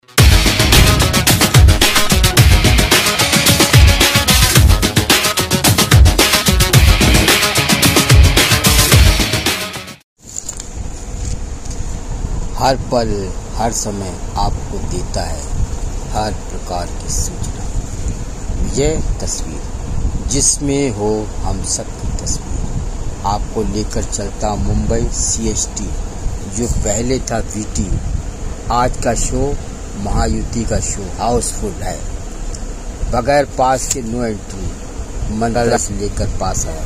हर पल हर समय आपको देता है हर प्रकार की सूचना। यह तस्वीर जिसमें हो हम सब की तस्वीर, आपको लेकर चलता मुंबई CST जो पहले था VT। आज का शो महायुति का शो हाउसफुल है, बगैर पास के नो एंट्री। मंडला से लेकर पास आया,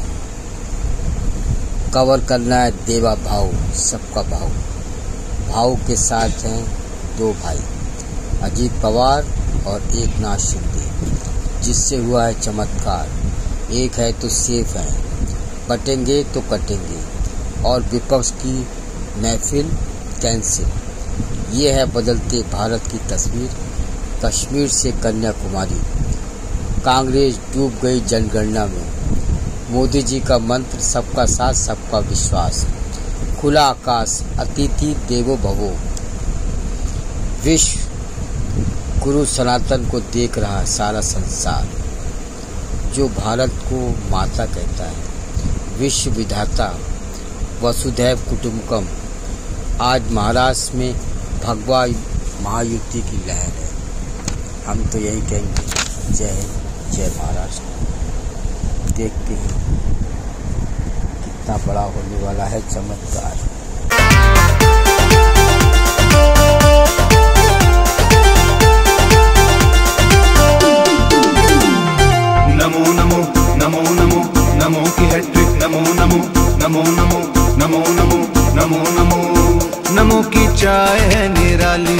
कवर करना है देवा भाव, सबका भाव। भाव के साथ हैं दो भाई, अजीत पवार और एकनाथ शिंदे, जिससे हुआ है चमत्कार। एक है तो सेफ है, बटेंगे तो कटेंगे, और विपक्ष की महफिल कैंसिल। ये है बदलते भारत की तस्वीर। कश्मीर से कन्याकुमारी, कांग्रेस डूब गई जनगणना में। मोदी जी का मंत्र सबका साथ सबका विश्वास। खुला आकाश, अतिथि देवो भवो। विश्व गुरु सनातन को देख रहा है सारा संसार, जो भारत को माता कहता है। विश्व विधाता वसुधैव कुटुंबकम। आज महाराष्ट्र में भगवा महायुति की लहर है। हम तो यही कहेंगे, जय हिंद, जय महाराष्ट्र। देखते हैं कितना बड़ा होने वाला है चमत्कार। नमो नमो नमो नमो नमो की हैट्रिक। नमो नमो नमो नमो नमो नमो नमो नमो नमो की चाय है निराली।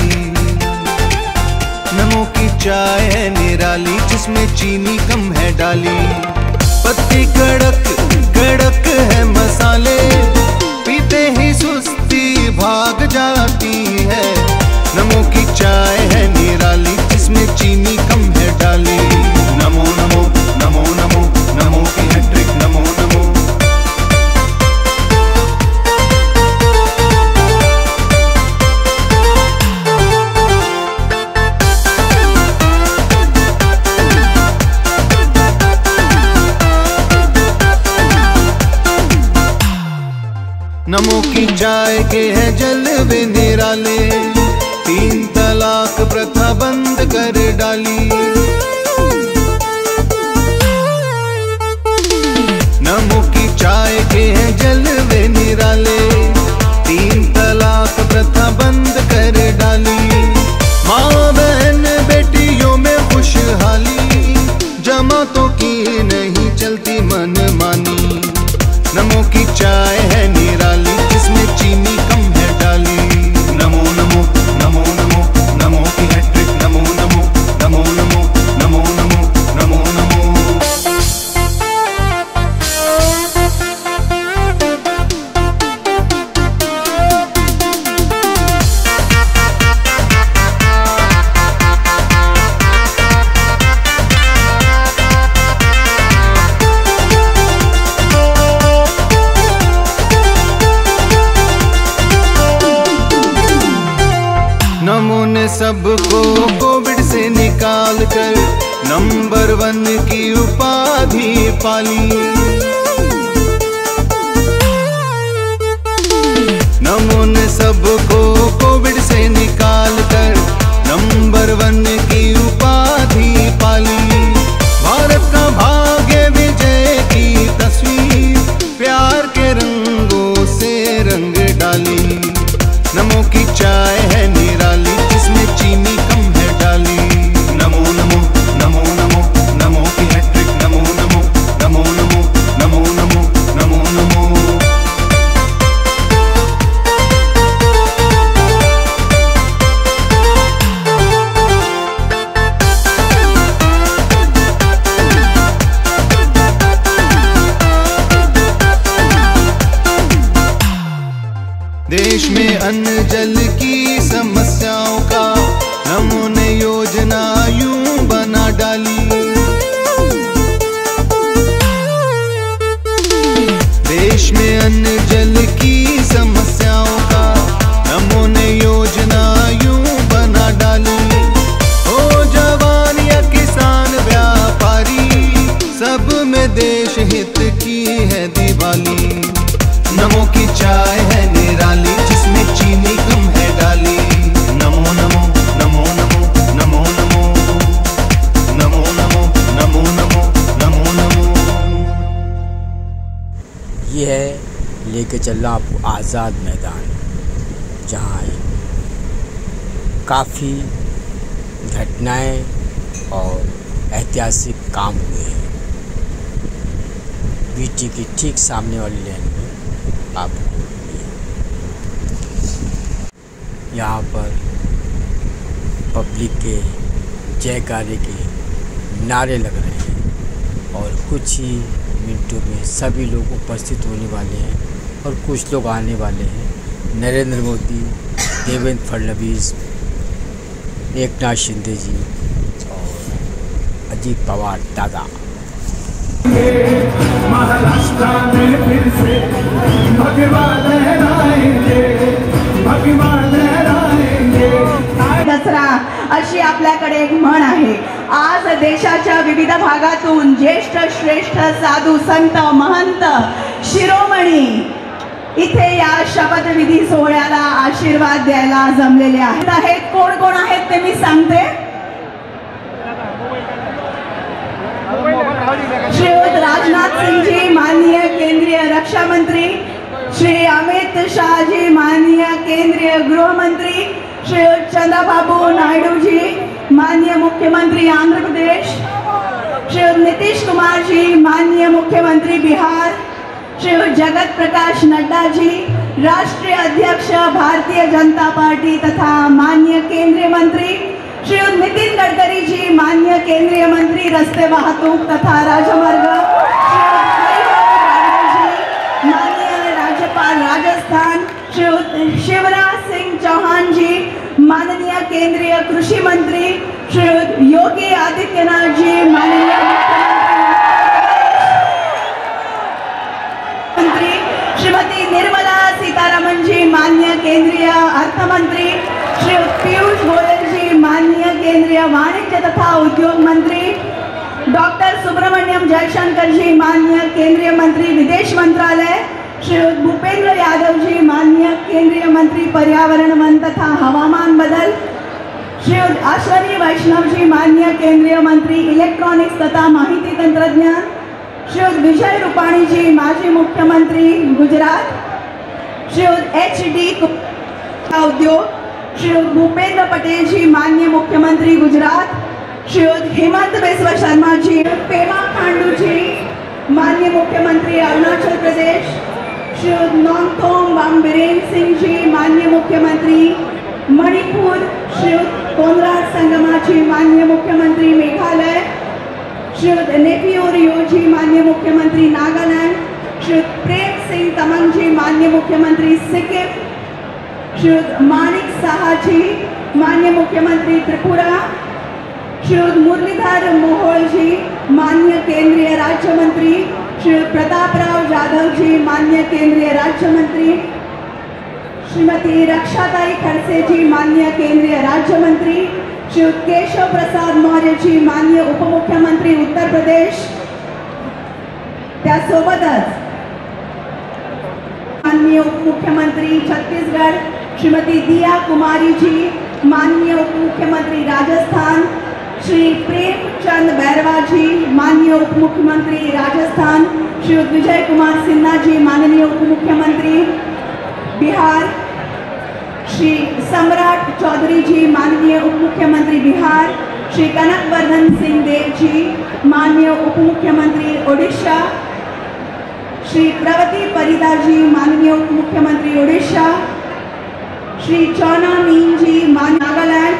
नमो की चाय है निराली, जिसमें चीनी कम है डाली। पत्ती कड़क कड़क है मसाले, पीते ही सुस्ती भाग जाती है। नमो की चाय है निराली, जिसमें चीनी कम है डाली। नमो नमो नमो नमो नमो की हैट्रिक। नमो नमो नमो की चाय के है जलवे निराले, 3 तलाक प्रथा बंद कर डाली। नमो की चाय के है जलवे निराले, 3 तलाक प्रथा बंद कर डाली। माँ बहन बेटियों में खुशहाली, जमातों की नहीं चलती मनमानी। नमो की चाय है निराली, जिसमें चीनी कम है डाली। नमो नमो नमो नमो नमो की हैट्रिक। नमो नमो नमो नमो नमो नमो नमो नमो नमो ने सबको कोविड से निकाल कर नंबर 1 की उपाधि पाली। नमो ने सबको कोविड से निकाल कर नंबर 1 की उपाधि पाली। भारत का भाग्य विजय की तस्वीर, प्यार के रंगों से रंग डाली। नमो की चाय है निराली, जिसमें चीनी कम है डाली। नमो नमो नमो नमो नमो की हैट्रिक। नमो नमो नमो नमो नमो नमो नमो नमो लेके चल रहा हूँ आपको आज़ाद मैदान, जहाँ काफ़ी घटनाएं और ऐतिहासिक काम हुए हैं। बीटी के ठीक सामने वाली लाइन में आपको यहाँ पर पब्लिक के जयकारे के नारे लग रहे हैं और कुछ ही मिनटों में सभी लोग उपस्थित होने वाले हैं और कुछ लोग आने वाले हैं। नरेंद्र मोदी, देवेंद्र फडणवीस, एकनाथ शिंदे जी और अजीत पवार दादा। महाराष्ट्र में फिर से भगवान लहराएंगे, भगवान लहराएंगे। दसरा अशी आपल्याकडे एक म्हण आहे। आज देशाच्या विविध भागातून ज्येष्ठ श्रेष्ठ साधू संत महंत शिरोमणी इथे या शपथविधी सोहळ्याला आशीर्वाद द्यायला जमलेले आहेत। कोण कोण आहेत ते मी सांगते। श्रीयुत राजनाथ सिंह जी माननीय केंद्रीय रक्षा मंत्री, श्री अमित शाह जी माननीय केंद्रीय गृह मंत्री, श्रीयुत चंद्रबाबू नायडू जी माननीय मुख्यमंत्री आंध्र प्रदेश, श्रीयुत नीतीश कुमार जी माननीय मुख्यमंत्री बिहार, श्रीयुत जगत प्रकाश नड्डा जी राष्ट्रीय अध्यक्ष भारतीय जनता पार्टी तथा माननीय केंद्रीय मंत्री, श्रीयुत नितिन गडकरी जी माननीय केंद्रीय मंत्री रस्ते वाहतूक तथा राजमार्ग, माननीय राज्यपाल राजस्थान श्रीयुत शिवराज सिंह चौहान जी माननीय केंद्रीय कृषि मंत्री, श्रीयुत योगी आदित्यनाथ जी माननीय मंत्री, श्रीमती निर्मला सीतारमण जी माननीय केंद्रीय अर्थ मंत्री, श्रीयुत पीयूष गोयल जी माननीय केंद्रीय वाणिज्य तथा उद्योग मंत्री, डॉक्टर सुब्रमण्यम जयशंकर जी माननीय केंद्रीय मंत्री विदेश मंत्रालय, श्रीयुत भूपेंद्र यादव जी माननीय केंद्रीय मंत्री पर्यावरण वन तथा हवामान बदल, श्रीयुत अश्वनी वैष्णव जी माननीय केंद्रीय मंत्री इलेक्ट्रॉनिक्स तथा माहिती तंत्रज्ञान, श्रीयुत विजय रूपाणी जी माजी मुख्यमंत्री गुजरात, श्रीयुत HD उद्योग, श्रीयुत भूपेंद्र पटेल जी माननीय मुख्यमंत्री गुजरात, श्रीयुत हेमंत बिस्वा शर्मा जी, पेमा खांडू जी माननीय मुख्यमंत्री अरुणाचल प्रदेश, श्रीयुत नोंगथोम वांगबिरेन सिंह जी माननीय मुख्यमंत्री मणिपुर, श्रीयुत कोनराड संगमा जी माननीय मुख्यमंत्री मेघालय, श्रीयुत नेपियो रियो जी माननीय मुख्यमंत्री नागालैंड, श्रीयुत प्रेम सिंह तमंग जी माननीय मुख्यमंत्री सिक्किम, श्रीयुत माणिक साहा जी माननीय मुख्यमंत्री त्रिपुरा, श्रीयुत मुरलीधर मोहोळ जी माननीय केंद्रीय राज्य मंत्री, श्रीयुत प्रतापराव जाधव जी माननीय केंद्रीय राज्य मंत्री, श्रीमती रक्षाताई खड़से जी माननीय केंद्रीय राज्य मंत्री, श्रीयुत केशव प्रसाद मौर्य जी माननीय उपमुख्यमंत्री उत्तर प्रदेश, त्यासोबतच माननीय उपमुख्यमंत्री छत्तीसगढ़ श्रीमती दिया कुमारी जी माननीय उपमुख्यमंत्री राजस्थान, श्री प्रेमचंद बैरवा जी माननीय उपमुख्यमंत्री राजस्थान, श्रीयुत विजय कुमार सिन्हा जी माननीय उपमुख्यमंत्री बिहार, श्री सम्राट चौधरी जी माननीय उपमुख्यमंत्री बिहार, श्री कनकवर्धन सिंह देव जी माननीय उपमुख्यमंत्री ओडिशा, श्री प्रवती परिदा जी माननीय उपमुख्यमंत्री ओडिशा, श्री चौना मीन जी नागालैंड,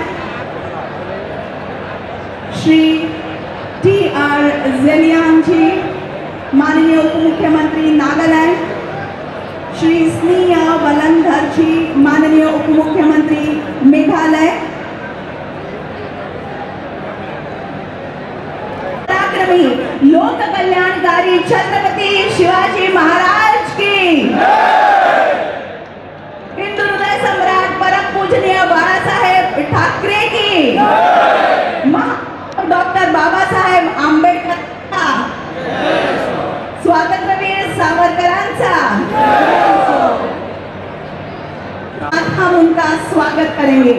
श्री TR जेलियांग जी माननीय उपमुख्यमंत्री नागालैंड, श्री स्नेहा वलंधर जी माननीय उपमुख्यमंत्री मेघालय, पराक्रमी लोक कल्याणकारी छत्रपति शिवाजी महाराज की, हिंदू हृदय सम्राट परम पूजनीय बाळासाहेब ठाकरे की, डॉक्टर बाबासाहेब आंबेडकर, स्वातंत्र्यवीर सावरकरांचा हम उनका स्वागत करेंगे।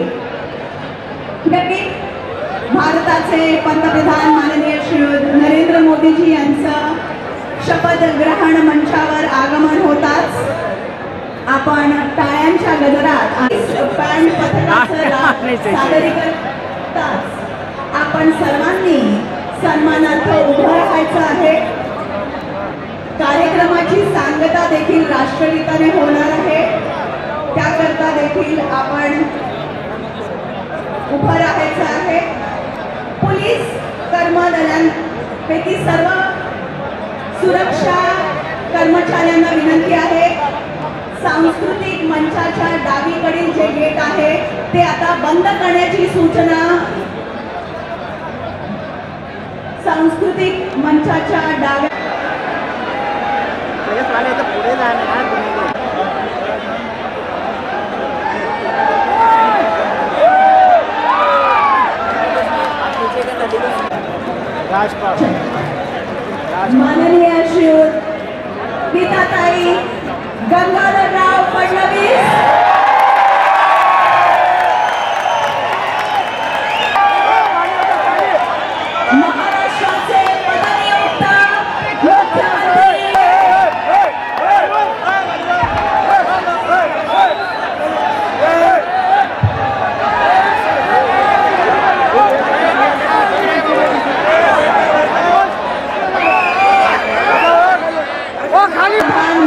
भारताचे पंतप्रधान माननीय श्री नरेंद्र मोदी जी यांचं शपथ ग्रहण मंचावर आगमन होताच आपण टाळ्यांच्या गजरात बँड पथकाचं सादरीकरण करताच आपण सर्वांनी सन्मानार्थ उभं राहायचं आहे। कार्यक्रमाची सांगता देखील राष्ट्रगीताने होणार आहे, त्याकरता देखील आपण उभं राहायचं आहे। पोलीस कर्मदलांपैकी सर्व सुरक्षा कर्मचाऱ्यांना विनंती आहे, सांस्कृतिक मंचाच्या डावीकडील जे गेट आहे ते आता बंद करण्याची सूचना सांस्कृतिक मंचाच्या डाव्या माननीय श्रीयुत गीताताई गंगाधरराव फडणवीस, महाराष्ट्राचे पदनियुक्त मुख्यमंत्री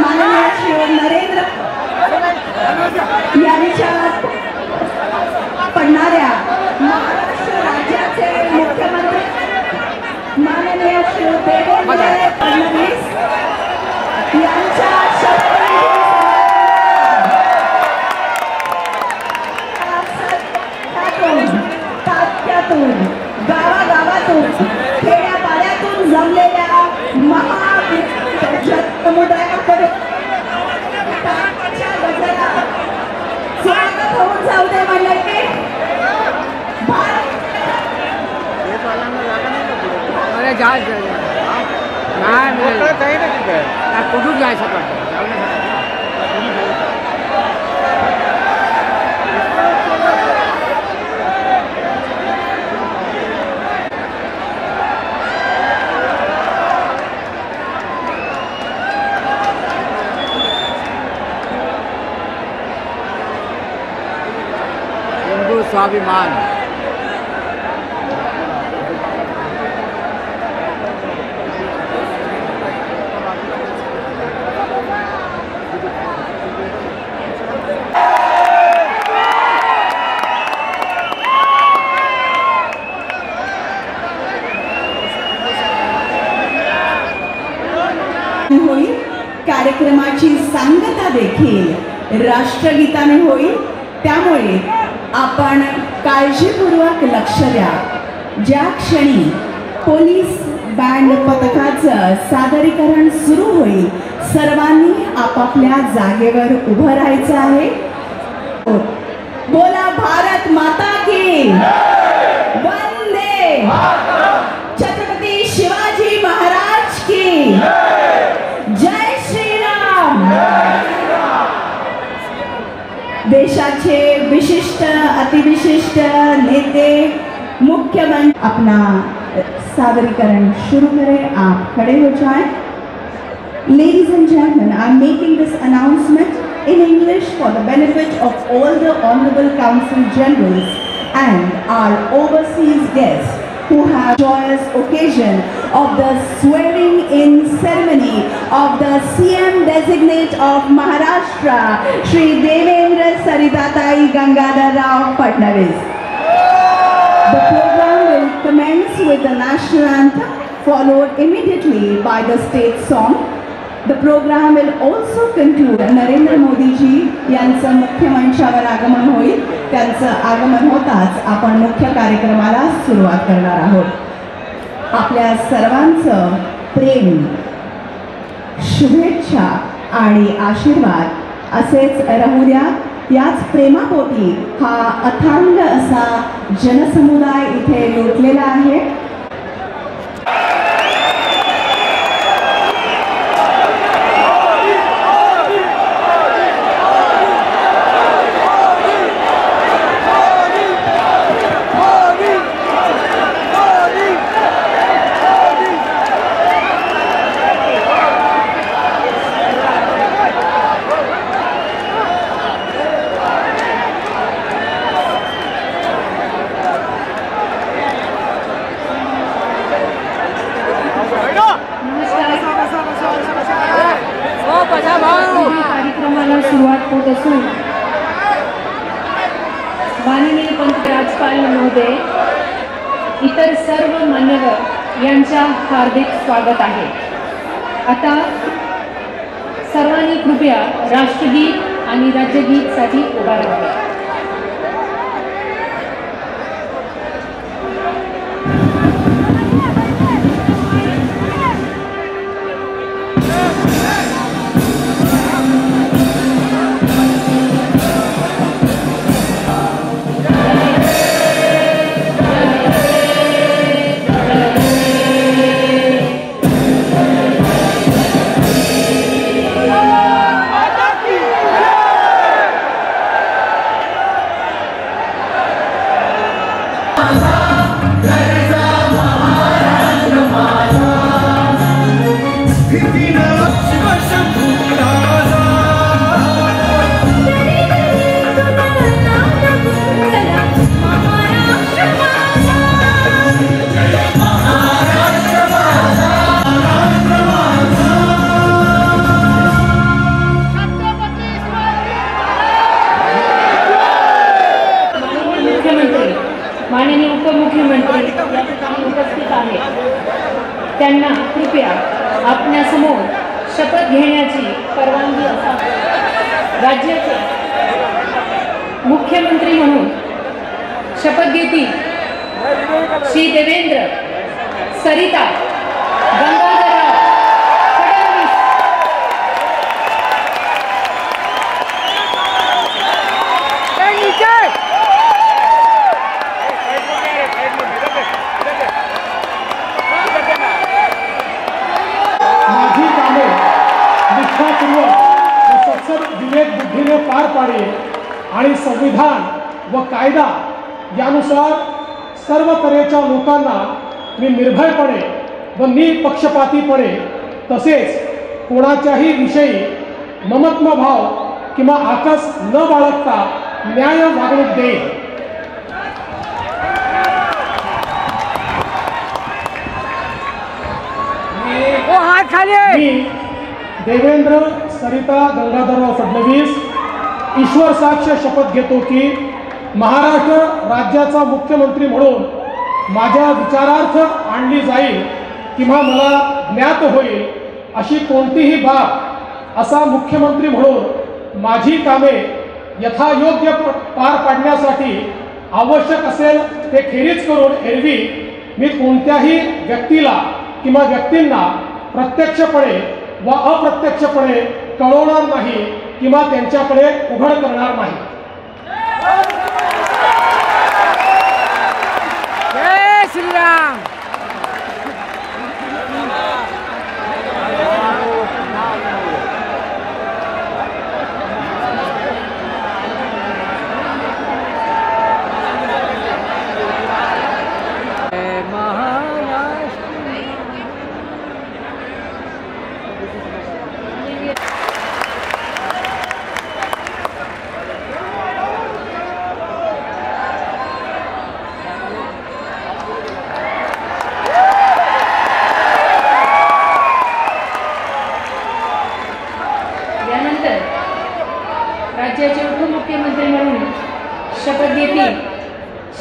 माननीय श्री नरेंद्र यांच्या पडणाऱ्या महाराष्ट्र राज्याचे मुख्यमंत्री माननीय श्री देवेंद्र फडणवीस यांच्या तात्यातून गावागावातून खेड्यापाड्यातून जमलेल्या समुदायाकडे स्वागत होऊन जाऊ दे मंडळी। कुठून जायचं स्वाभिमान होईल। कार्यक्रमाची सांगता देखील राष्ट्रगीताने होईल, त्यामुळे आपण काळजीपूर्वक लक्ष द्या। ज्या क्षणी पोलीस बँड पथकाचं सादरीकरण सुरू होईल सर्वांनी आपापल्या जागेवर उभं राहायचं आहे। बोला भारत माता की वंदे, छत्रपती शिवाजी महाराज की जय श्रीराम। देशाचे विशिष्ट अतिविशिष्ट नेते मुख्यमंत्री अपना सादरीकरण शुरू करें। आप खड़े हो जाएं। Ladies and gentlemen, I am making this announcement in English for the benefit of all the Honorable Council Generals and our overseas guests who have joyous occasion of the swearing in ceremony of the CM designate of Maharashtra, Shri Devendra Saritatai Gangadharrao Fadnavis. The program will commence with the national anthem, followed immediately by the state song. The program will also conclude Narendra Modiji यांचं मुख्य मंचावर आगमन होईल। त्यांचं आगमन होताच आपण मुख्य कार्यक्रमाला सुरुवात करणार आहोत। आपल्या सर्वांचं प्रेम, शुभेच्छा आणि आशीर्वाद असेच राहू द्या। याच प्रेमापोटी हा अथांग असा जनसमुदाय इथे लोटलेला आहे। असून माननीय पंतप्रधान महोदय, इतर सर्व मान्यवर यांच्या हार्दिक स्वागत आहे। आता सर्वांनी कृपया राष्ट्रगीत आणि राज्यगीतसाठी उभा राहावे। माननीय उपमुख्यमंत्री या ठिकाणी उपस्थित आहेत, त्यांना कृपया आपल्यासमोर शपथ घेण्याची परवानगी असावी। राज्याचे मुख्यमंत्री म्हणून शपथ घेतील श्री देवेंद्र सरिता गंगाधरराव फडणवीस। माझी कामे निष्ठापूर्वक व सत्सद विवेक बुद्धीने पार पाडेल आणि संविधान व कायदा यानुसार सर्व तऱ्हेच्या लोकांना मी निर्भयपणे व निपक्षपातीपणे तसेच कोणाच्याही विषयी ममत्वभाव किंवा आकस न बाळगता न्याय वागणूक देईल। मी देवेंद्र सरिता गंगाधरराव फडणवीस ईश्वर साक्ष शपथ घेतो की महाराष्ट्र राज्याचा मुख्यमंत्री म्हणून माझ्या विचारार्थ आणली जाईल किंवा मला ज्ञात होईल अशी कोणतीही बाब असा मुख्यमंत्री म्हणून माझी कामे यथायोग्य पार पाडण्यासाठी आवश्यक असेल ते खेरीज करून एरवी मी कोणत्याही व्यक्तीला किंवा व्यक्तींना प्रत्यक्षपणे व अप्रत्यक्षपणे कळवणार नाही किंवा त्यांच्याकडे उघड करणार नाही। जय श्रीराम। राज्याचे उपमुख्यमंत्री म्हणून शपथ घेतील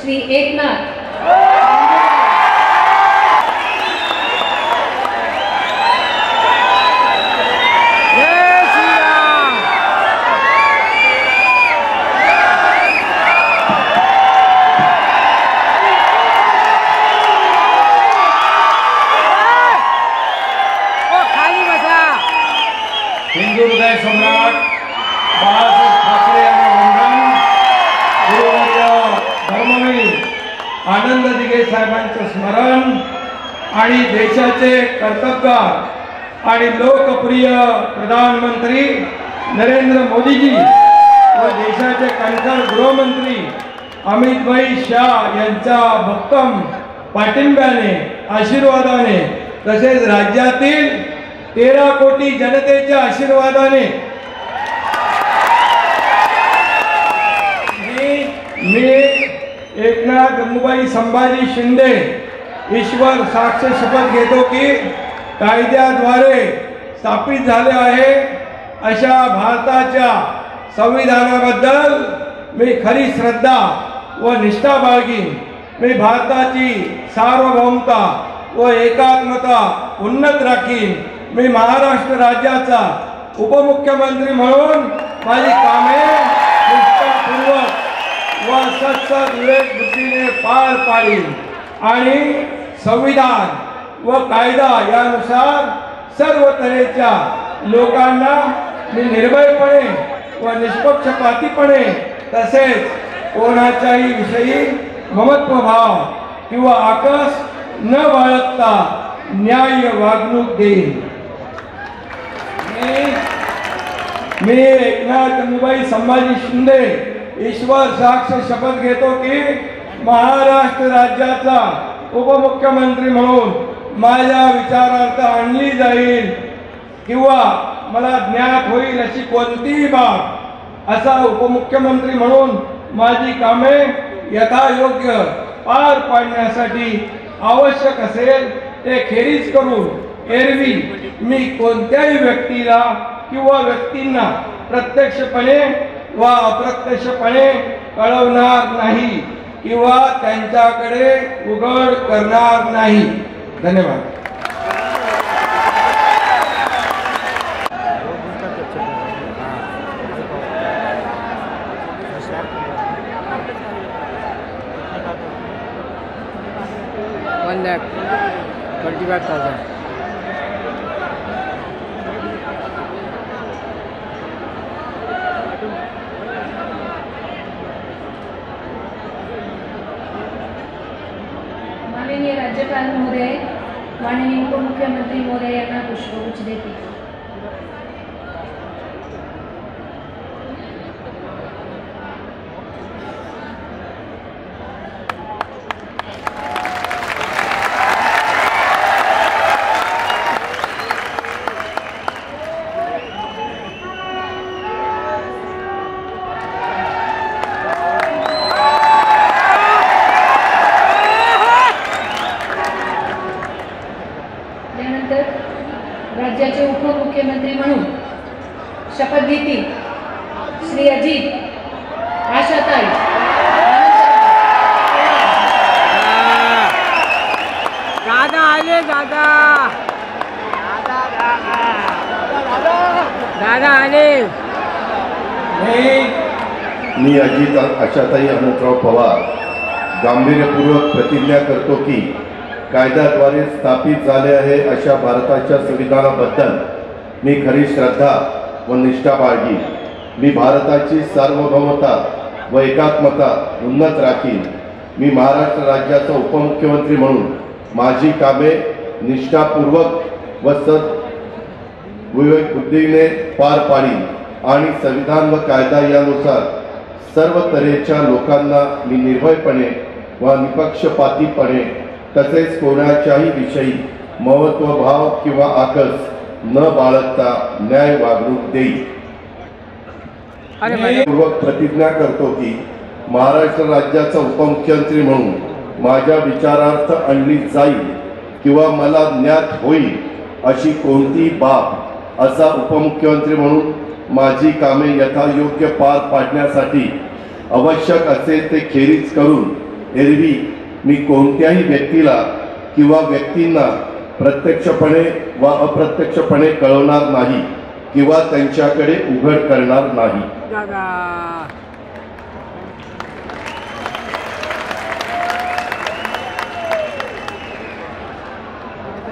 श्री एकनाथ हिंदू हृदय सम्राट बाळासाहेब ठाकरे यांना वंदन। गुरुवर्य धर्मवीर आनंद दिघे साहेबांचं स्मरण आणि देशाचे कर्तबगार आणि लोकप्रिय प्रधानमंत्री नरेंद्र मोदीजी व देशाचे कणखर गृहमंत्री अमितभाई शाह यांच्या भक्कम पाठिंब्याने आशीर्वादाने तसेच राज्यातील 13 कोटी जनतेच्या आशीर्वादाने मी एकनाथ गंगूबाई संभाजी शिंदे ईश्वर साक्ष शपथ घेतो की कायद्याद्वारे स्थापित झाले आहे अशा भारताच्या संविधानाबद्दल मी खरी श्रद्धा व निष्ठा बाळगीन. मी भारताची सार्वभौमता व एकात्मता उन्नत राखीन. मी महाराष्ट्र राज्याचा उपमुख्यमंत्री म्हणून माझी कामे निष्ठापूर्वक व सत्सद विवेक बुद्धीने पार पाडीन आणि संविधान व कायदा यानुसार सर्व तऱ्हेच्या लोकांना मी निर्भयपणे व निष्पक्षपातीपणे तसेच कोणाच्याही विषयी ममत्वभाव किंवा आकस न बाळगता न्याय्य वागणूक देईन. मी एकनाथ गंगूबाई संभाजी शिंदे ईश्वर साक्ष शपथ घेतो की महाराष्ट्र राज्याचा उपमुख्यमंत्री म्हणून माझ्या विचारार्थ आणली जाईल किंवा मला ज्ञात होईल अशी कोणतीही बाब असा उपमुख्यमंत्री म्हणून माझी कामे यथायोग्य पार पाडण्यासाठी आवश्यक असेल ते खेरीज करून एरवी मी कोणत्याही व्यक्तीला किंवा व्यक्तींना प्रत्यक्षपणे व अप्रत्यक्षपणे कळवणार नाही किंवा त्यांच्याकडे उघड करणार नाही. धन्यवाद. $1,25,000. माननीय राज्यपाल महोदय, माननीय उपमुख्यमंत्री महोदय यांना पुष्पगुच्छ देते. राज्याचे उपमुख्यमंत्री म्हणून शपथ घेतील श्री अजित आशाताई दादा आले. दादा आले. मी अजित आशाताई अनंतराव पवार गांभीर्यपूर्वक प्रतिज्ञा करतो की कायद्याद्वारे स्थापित झाले आहे अशा भारताच्या संविधानाबद्दल मी खरी श्रद्धा व निष्ठा बाळगीन. मी भारताची सार्वभौमता व एकात्मता उन्नत राखीन. मी महाराष्ट्र राज्याचा उपमुख्यमंत्री म्हणून माझी कामे निष्ठापूर्वक व विवेक बुद्धीने पार पाडीन आणि संविधान व कायदा यानुसार सर्व तऱ्हेच्या लोकांना मी निर्भयपणे व निपक्षपातीपणे तसेच कोणाच्याही विषयी महत्वभाव किंवा आकस न बाळगता न्याय वागणूक देईल. पूर्वक प्रतिज्ञा करतो की महाराष्ट्र राज्याचा उपमुख्यमंत्री म्हणून माझ्या विचारार्थ आणली जाईल किंवा मला ज्ञात होईल अशी कोणतीही बाब असा उपमुख्यमंत्री म्हणून माझी कामे यथायोग्य पार पाडण्यासाठी आवश्यक असेल ते खेरीज करून एरवी मी कोणत्याही व्यक्तीला किंवा व्यक्तींना प्रत्यक्षपणे व अप्रत्यक्षपणे कळवणार नाही किंवा त्यांच्याकडे उघड करणार नाही.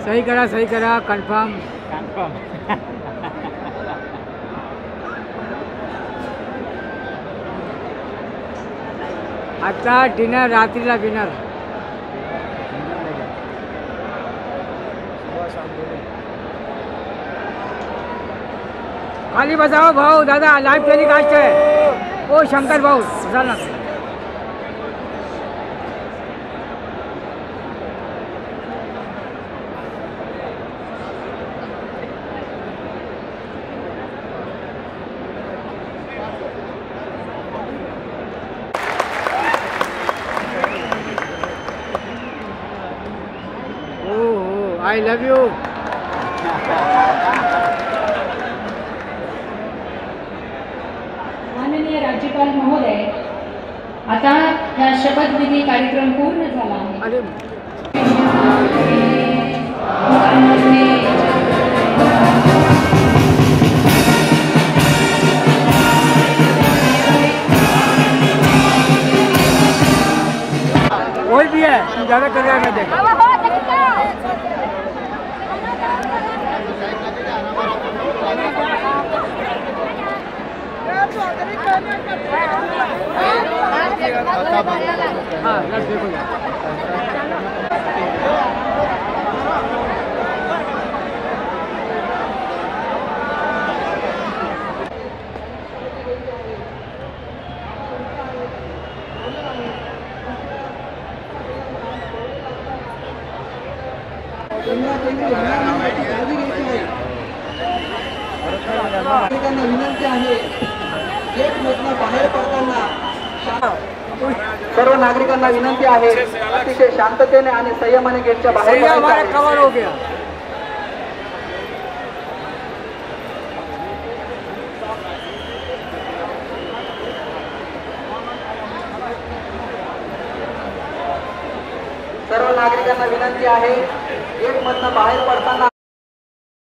सही करा कन्फर्म. आता डिनर, रात्रीला डिनर. खाली बसाओ भाऊ. दादा लाईव्ह टेलिकास्ट आहे. ओ शंकर भाऊ झाला. I love you. माननीय राज्यपाल महोदय, आता हा शपथविधी कार्यक्रम पूर्ण झाला आहे. कोई भी है ज़्यादा कर रहा है, मैं देखा हाँ देखो नागरिकांना विनंती आहे, गेटमधून बाहेर पडताना सर्व नागरिकांना विनंती आहे अतिशय शांततेने आणि संयमाने गेटच्या बाहेर पडायचे. कवर हो गया. सर्व नागरिकांना विनंती आहे, गेटमधून बाहेर पडताना